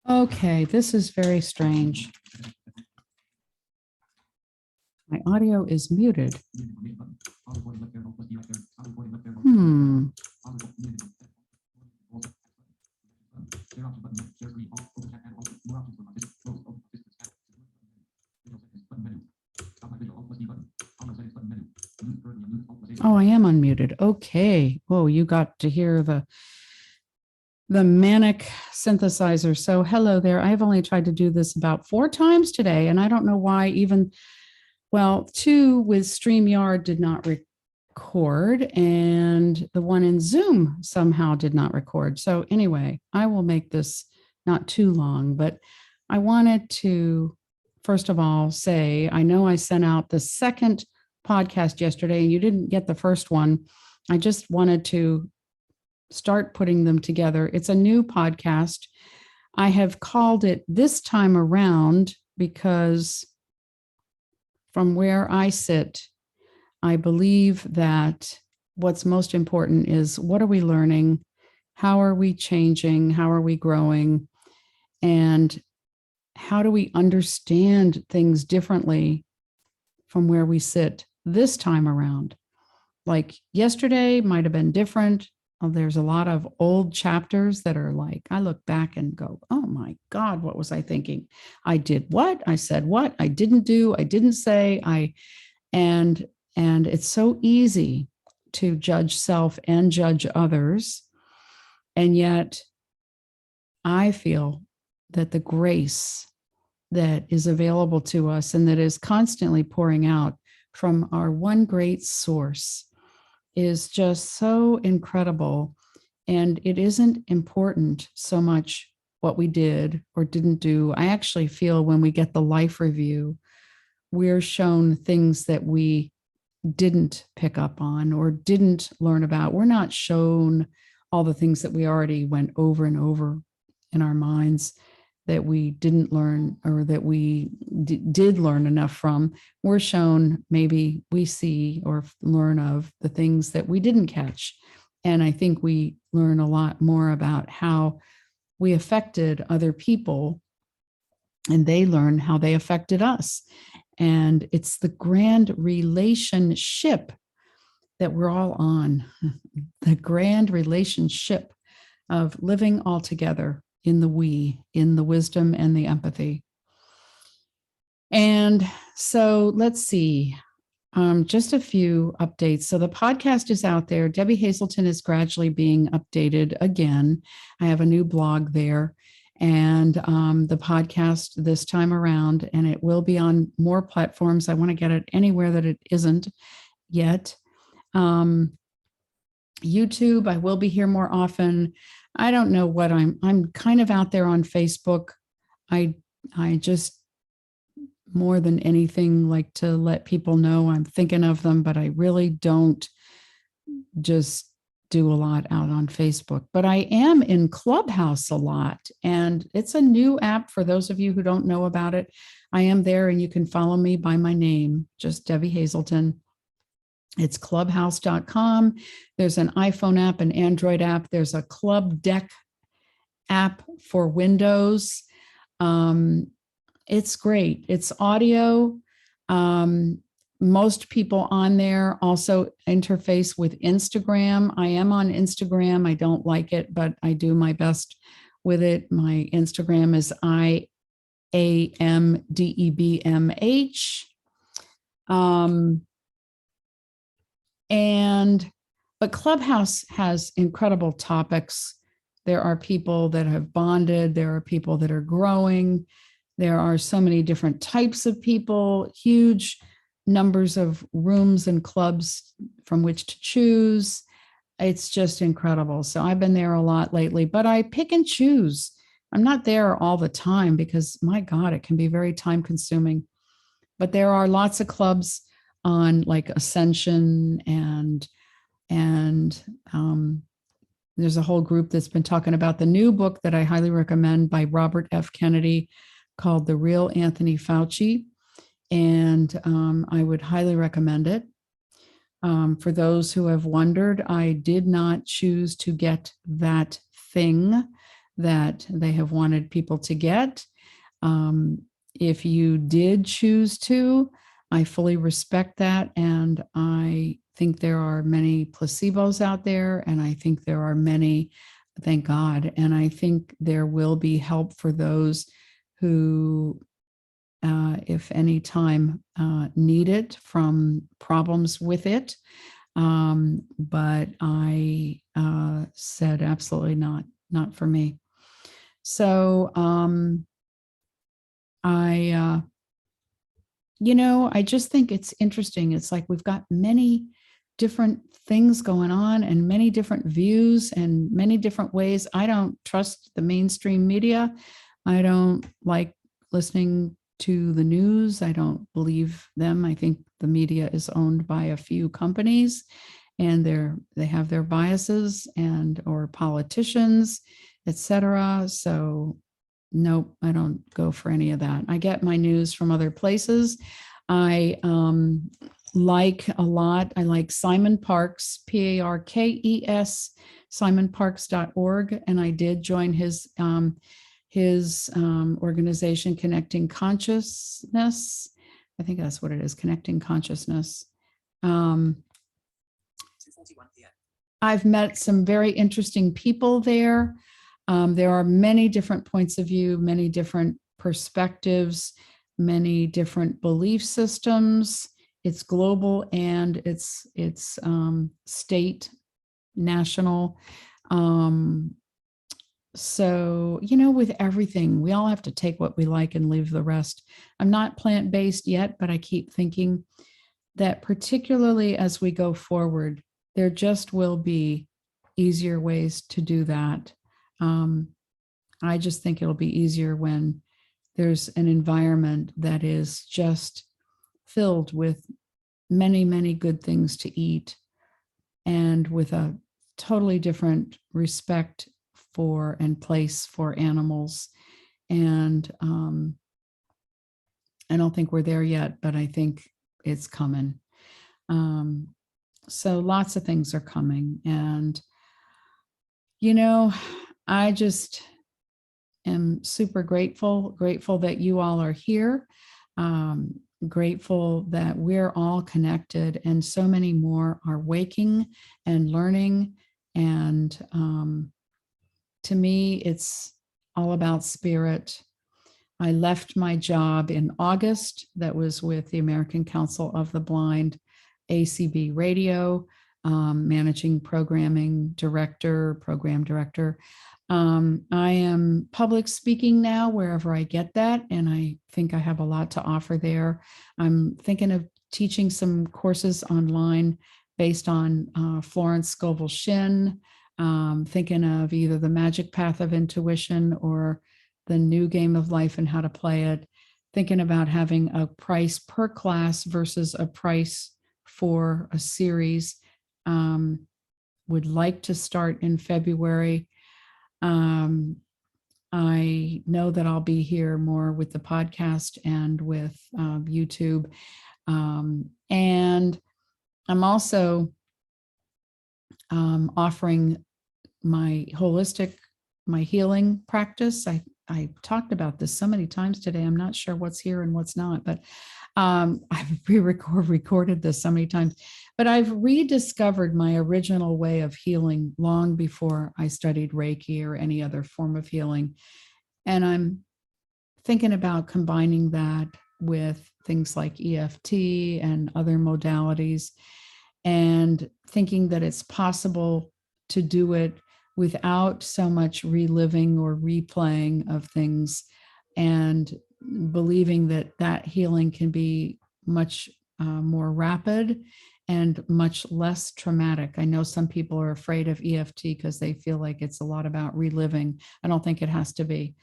Okay, this is very strange. My audio is muted. Oh, I am unmuted. Okay. Oh, you got to hear the manic synthesizer. So hello there. I've only tried to do this about 4 times today, and I don't know why even, well, 2 with StreamYard did not record, and the one in Zoom somehow did not record. So anyway, I will make this not too long, but I wanted to, first of all, say, I know I sent out the second podcast yesterday and you didn't get the first one. I just wanted to start putting them together. It's a new podcast. I have called it This Time Around because from where I sit, I believe that what's most important is what are we learning? How are we changing? How are we growing? And how do we understand things differently from where we sit this time around? Like yesterday might have been different. There's a lot of old chapters that are like, I look back and go, oh my God, what was I thinking? I did what? I said what? I didn't do, I didn't say, and it's so easy to judge self and judge others. And yet I feel that the grace that is available to us and that is constantly pouring out from our one great source is just so incredible. And it isn't important so much what we did or didn't do. I actually feel when we get the life review, we're shown things that we didn't pick up on or didn't learn about. We're not shown all the things that we already went over and over in our minds that we didn't learn or that we did learn enough from. We're shown, maybe we see or learn of the things that we didn't catch. And I think we learn a lot more about how we affected other people and they learn how they affected us. And it's the grand relationship that we're all on, the grand relationship of living all together in the we, in the wisdom and the empathy. And so let's see, just a few updates. So the podcast is out there. Debbie Hazelton is gradually being updated again. I have a new blog there and the podcast this time around, and it will be on more platforms. I want to get it anywhere that it isn't yet. YouTube, I will be here more often. I don't know what I'm kind of out there on Facebook. I just more than anything like to let people know I'm thinking of them, but I really don't just do a lot out on Facebook. But I am in Clubhouse a lot, and it's a new app for those of you who don't know about it. I am there and you can follow me by my name, just Debbie Hazelton. It's clubhouse.com. There's an iPhone app, an Android app. There's a Club Deck app for Windows. It's great. It's audio. Most people on there also interface with Instagram. I am on Instagram. I don't like it, but I do my best with it. My Instagram is IAMDEBMH. But Clubhouse has incredible topics. There are people that have bonded. There are people that are growing. There are so many different types of people, huge numbers of rooms and clubs from which to choose. It's just incredible. So I've been there a lot lately, but I pick and choose. I'm not there all the time because, my God, it can be very time consuming. But there are lots of clubs on like Ascension and there's a whole group that's been talking about the new book that I highly recommend by Robert F. Kennedy called The Real Anthony Fauci. And I would highly recommend it. For those who have wondered, I did not choose to get that thing that they have wanted people to get. If you did choose to, I fully respect that. And I think there are many placebos out there, and I think there are many, thank God. And I think there will be help for those who, if any time, need it from problems with it. But I said absolutely not for me. So I I just think it's interesting. It's like we've got many different things going on and many different views and many different ways. I don't trust the mainstream media. I don't like listening to the news. I don't believe them. I think the media is owned by a few companies, and they have their biases and or politicians, etc. So nope, I don't go for any of that. I get my news from other places. I like a lot. I like Simon Parkes, Parkes, simonparkes.org. And I did join his organization, Connecting Consciousness. I think that's what it is, Connecting Consciousness. 2:41 p.m. I've met some very interesting people there. There are many different points of view, many different perspectives, many different belief systems. It's global and it's state, national. So, with everything, we all have to take what we like and leave the rest. I'm not plant-based yet, but I keep thinking that particularly as we go forward, there just will be easier ways to do that. I just think it'll be easier when there's an environment that is just filled with many, many good things to eat, and with a totally different respect for and place for animals. And I don't think we're there yet, but I think it's coming. So lots of things are coming. And, I just am super grateful that you all are here. Grateful that we're all connected, and so many more are waking and learning. And to me, it's all about spirit. I left my job in August. That was with the American Council of the Blind, ACB Radio, managing program director. I am public speaking now wherever I get that, and I think I have a lot to offer there. I'm thinking of teaching some courses online based on Florence Scovel Shinn, thinking of either the magic path of intuition or the new game of life and how to play it, thinking about having a price per class versus a price for a series. Would like to start in February. I know that I'll be here more with the podcast and with YouTube. And I'm also offering my healing practice. I talked about this so many times today. I'm not sure what's here and what's not, but I've recorded this so many times. But I've rediscovered my original way of healing long before I studied Reiki or any other form of healing. And I'm thinking about combining that with things like EFT and other modalities, and thinking that it's possible to do it without so much reliving or replaying of things, and believing that healing can be much more rapid and much less traumatic. I know some people are afraid of EFT because they feel like it's a lot about reliving. I don't think it has to be.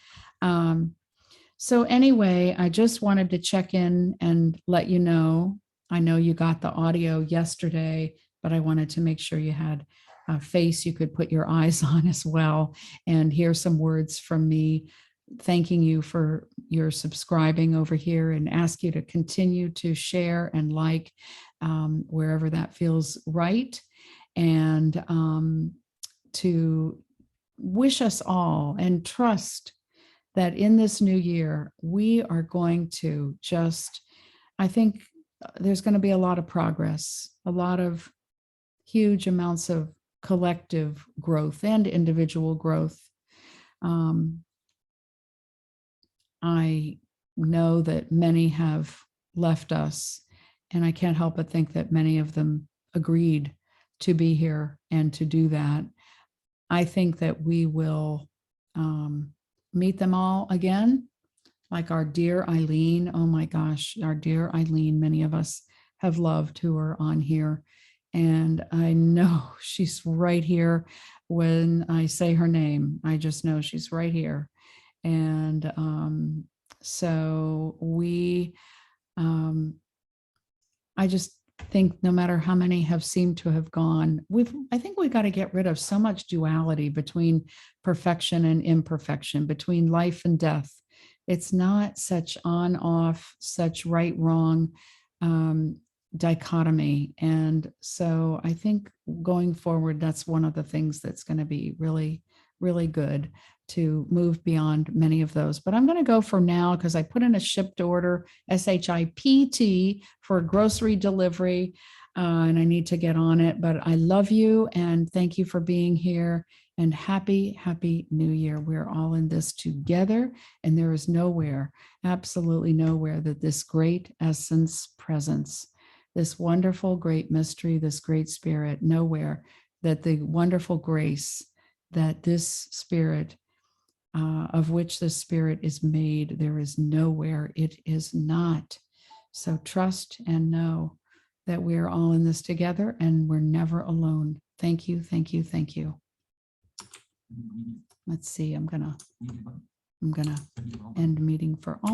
So anyway, I just wanted to check in and let you know. I know you got the audio yesterday, but I wanted to make sure you had a face you could put your eyes on as well, and hear some words from me thanking you for your subscribing over here, and ask you to continue to share and like wherever that feels right, and to wish us all and trust that in this new year, we are going to just, I think there's going to be a lot of progress, a lot of huge amounts of collective growth and individual growth. I know that many have left us, and I can't help but think that many of them agreed to be here and to do that. I think that we will meet them all again, like our dear Eileen. Oh my gosh, our dear Eileen, many of us have loved who are on here. And I know she's right here when I say her name. I just know she's right here. And so I just think no matter how many have seemed to have gone, I think we've got to get rid of so much duality between perfection and imperfection, between life and death. It's not such on off, such right wrong dichotomy. And so I think going forward, that's one of the things that's going to be really, really good, to move beyond many of those. But I'm going to go for now because I put in a shipped order, SHIPT, for grocery delivery, and I need to get on it. But I love you and thank you for being here. And happy, happy New Year. We're all in this together, and there is nowhere, absolutely nowhere, that this great essence presence, this wonderful, great mystery, this great spirit, nowhere that the wonderful grace that this spirit, of which the spirit is made, there is nowhere it is not. So trust and know that we are all in this together and we're never alone. Thank you, thank you, thank you. Let's see, I'm gonna end meeting for all.